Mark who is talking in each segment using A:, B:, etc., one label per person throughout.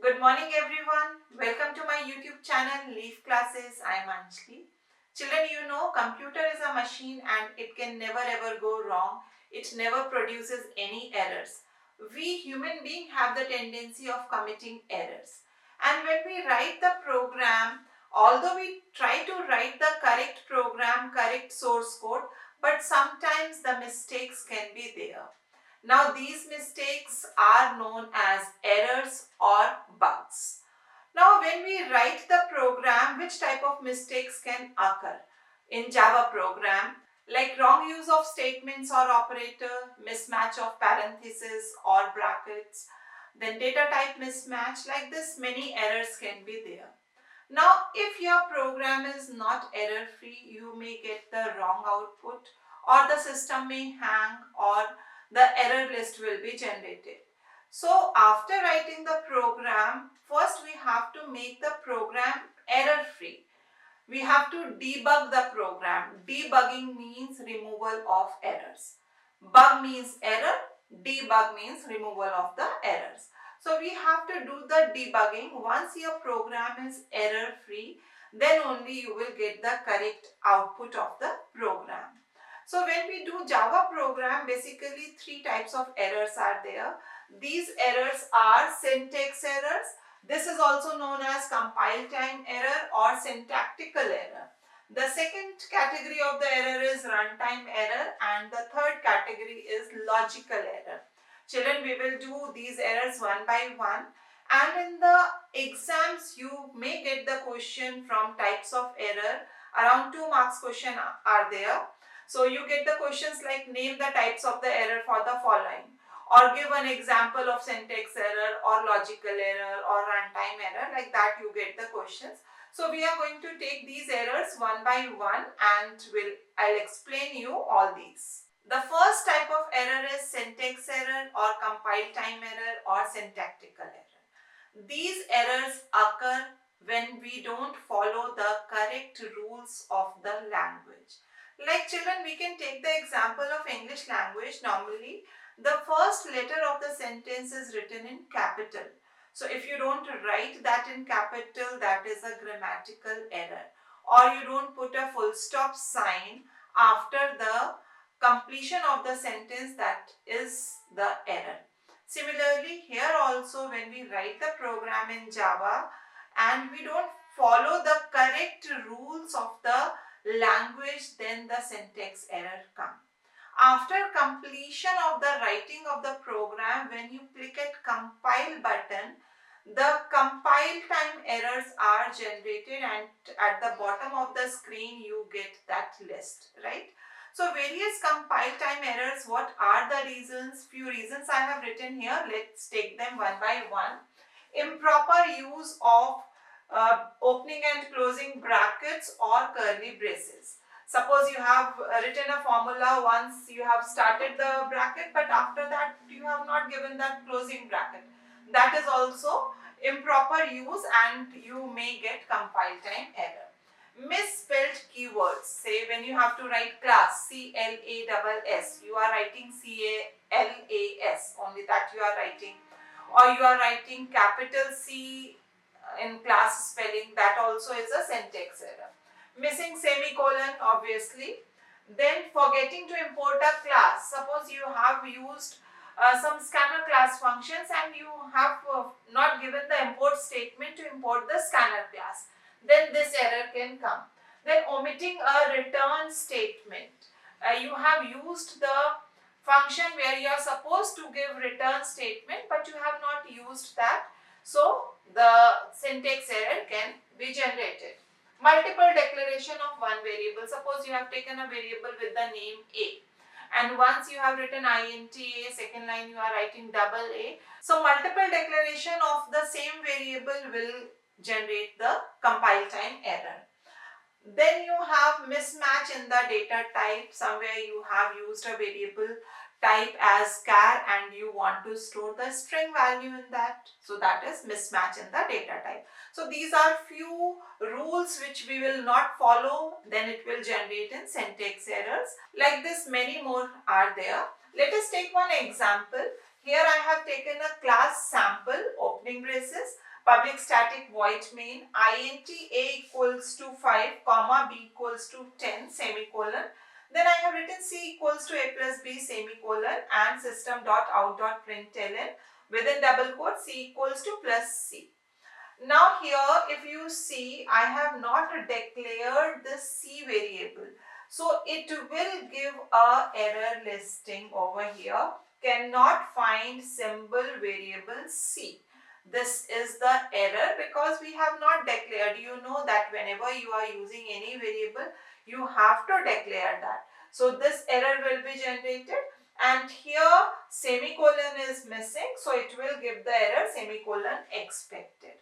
A: Good morning everyone. Welcome to my YouTube channel Leaf Classes. I am Anjali. Children, you know computer is a machine and it can never ever go wrong. It never produces any errors. We human beings have the tendency of committing errors. And when we write the program, although we try to write the correct program, correct source code, but sometimes the mistakes can be there. Now these mistakes are known as errors or bugs. Now when we write the program, which type of mistakes can occur? In Java program, like wrong use of statements or operator, mismatch of parentheses or brackets, then data type mismatch, like this many errors can be there. Now if your program is not error free, you may get the wrong output or the system may hang or the error list will be generated. So after writing the program, first we have to make the program error free. We have to debug the program. Debugging means removal of errors. Bug means error. Debug means removal of the errors. So we have to do the debugging. Once your program is error free, then only you will get the correct output of the program. So when we do Java program, basically three types of errors are there. These errors are syntax errors. This is also known as compile time error or syntactical error. The second category of the error is runtime error and the third category is logical error. Children, we will do these errors one by one, and in the exams you may get the question from types of error. Around 2 marks question are there. So you get the questions like name the types of the error for the following, or give an example of syntax error or logical error or runtime error, like that you get the questions. So we are going to take these errors one by one and I'll explain you all these. The first type of error is syntax error or compile time error or syntactical error. These errors occur when we don't follow the correct rules of the language. Like children, we can take the example of English language. Normally, the first letter of the sentence is written in capital. So if you don't write that in capital, that is a grammatical error. Or you don't put a full stop sign after the completion of the sentence, that is the error. Similarly, here also when we write the program in Java and we don't follow the correct rules of the language, then the syntax error comes. After completion of the writing of the program, when you click at compile button, the compile time errors are generated and at the bottom of the screen you get that list, right? So various compile time errors, what are the reasons? Few reasons I have written here. Let's take them one by one. Improper use of opening and closing brackets or curly braces. Suppose you have written a formula, once you have started the bracket, but after that you have not given that closing bracket. That is also improper use and you may get compile time error. Misspelled keywords. Say when you have to write class, C-L-A-S-S, you are writing C-A-L-A-S, only that you are writing. Or you are writing capital C in class spelling, that also is a syntax error. Missing semicolon, obviously. Then forgetting to import a class. Suppose you have used some scanner class functions and you have not given the import statement to import the scanner class. Then this error can come. Then omitting a return statement. You have used the function where you are supposed to give return statement, but you have not used that. So the syntax error can be generated. Multiple declaration of one variable. Suppose you have taken a variable with the name A, and once you have written int A, second line you are writing double A. So multiple declaration of the same variable will generate the compile time error. Then you have mismatch in the data type. Somewhere you have used a variable type as char and you want to store the string value in that. So that is mismatch in the data type. So these are few rules which we will not follow, then it will generate in syntax errors. Like this, many more are there. Let us take one example. Here I have taken a class sample opening braces, public static void main int a equals to 5 comma b equals to 10 semicolon. Then I have written c equals to a plus b semicolon and system.out.println within double quote c equals to plus c. Now here if you see, I have not declared the c variable. So it will give a error listing over here, cannot find symbol variable c. This is the error because we have not declared. You know that whenever you are using any variable, you have to declare that. So this error will be generated and here semicolon is missing. So it will give the error semicolon expected.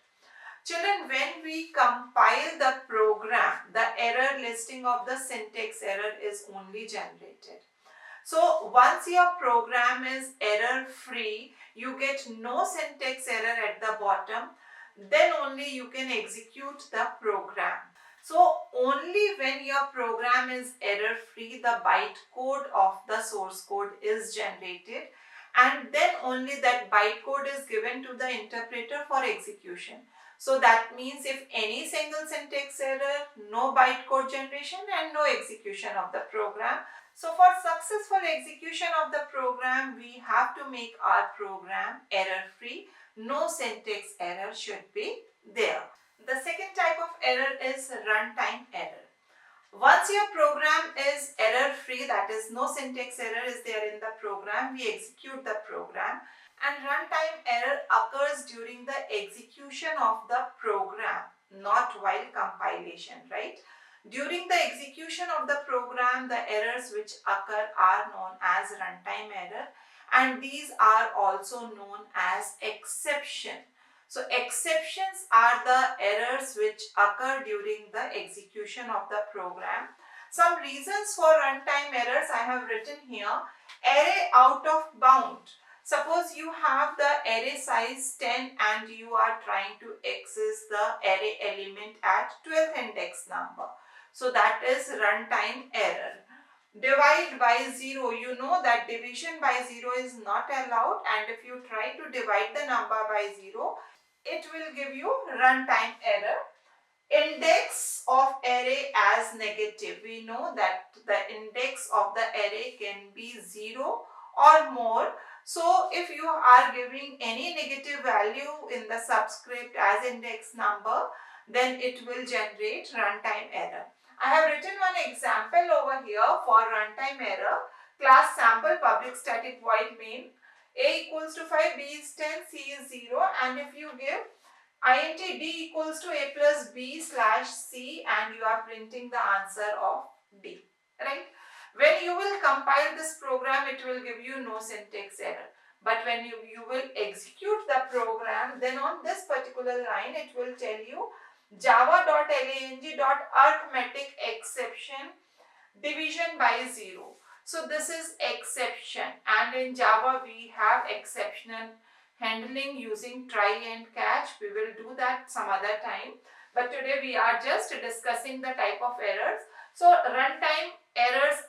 A: Children, when we compile the program, the error listing of the syntax error is only generated. So once your program is error free, you get no syntax error at the bottom, then only you can execute the program. So only when your program is error free, the bytecode of the source code is generated and then only that bytecode is given to the interpreter for execution. So that means if any single syntax error, no bytecode generation and no execution of the program. So for successful execution of the program, we have to make our program error free. No syntax error should be there. The second type of error is runtime error. Once your program is error free, that is no syntax error is there in the program, we execute the program and runtime error occurs during the execution of the program, not while compilation, right? During the execution of the program, the errors which occur are known as runtime error and these are also known as exception. So exceptions are the errors which occur during the execution of the program. Some reasons for runtime errors I have written here. Array out of bound. Suppose you have the array size 10 and you are trying to access the array element at 12th index number. So that is runtime error. Divide by 0. You know that division by 0 is not allowed and if you try to divide the number by 0, it will give you runtime error. Index of array as negative. We know that the index of the array can be 0 or more. So if you are giving any negative value in the subscript as index number, then it will generate runtime error. I have written one example over here for runtime error. Class sample public static void main a equals to 5, b is 10, c is 0 and if you give int d equals to a plus b slash c and you are printing the answer of d, right? When you will compile this program, it will give you no syntax error. But when you will execute the program, then on this particular line, it will tell you java.lang.arithmetic exception division by 0. So this is exception and in Java we have exceptional handling using try and catch. We will do that some other time. But today we are just discussing the type of errors. So runtime errors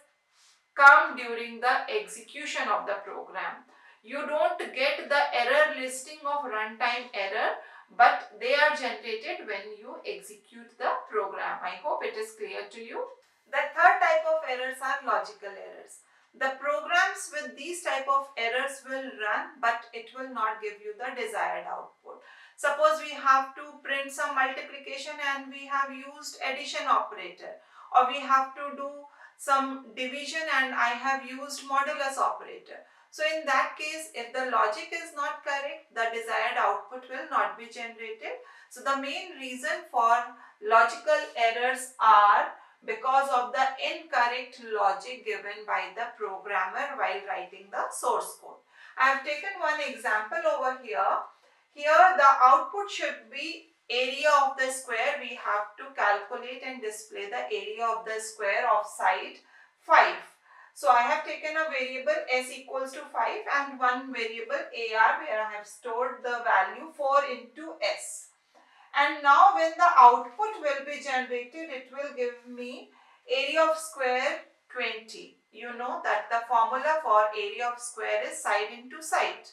A: come during the execution of the program. You don't get the error listing of runtime error, but they are generated when you execute the program. I hope it is clear to you. The third type of errors are logical errors. The programs with these type of errors will run, but it will not give you the desired output. Suppose we have to print some multiplication and we have used addition operator, or we have to do some division and I have used modulus operator. So in that case, if the logic is not correct, the desired output will not be generated. So the main reason for logical errors are because of the incorrect logic given by the programmer while writing the source code. I have taken one example over here. Here the output should be area of the square. We have to calculate and display the area of the square of side 5. So I have taken a variable s equals to 5 and one variable ar where I have stored the value 4 into s. And now when the output will be generated, it will give me area of square 20. You know that the formula for area of square is side into side.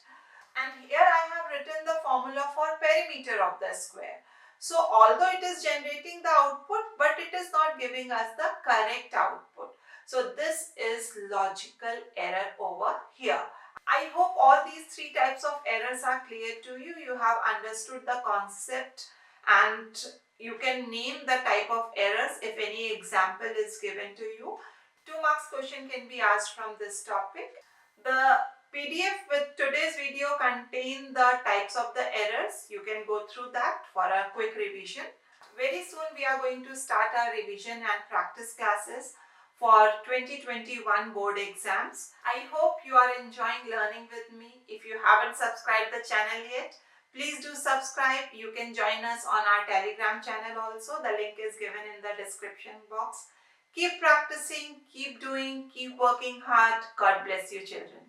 A: And here I have written the formula for perimeter of the square. So although it is generating the output, but it is not giving us the correct output. So this is logical error over here. I hope all these three types of errors are clear to you. You have understood the concept and you can name the type of errors if any example is given to you. 2 marks question can be asked from this topic. The PDF with today's video contain the types of the errors. You can go through that for a quick revision. Very soon we are going to start our revision and practice classes for 2021 board exams. I hope you are enjoying learning with me. If you haven't subscribed the channel yet, please do subscribe. You can join us on our Telegram channel also. The link is given in the description box. Keep practicing, keep doing, keep working hard. God bless you, children.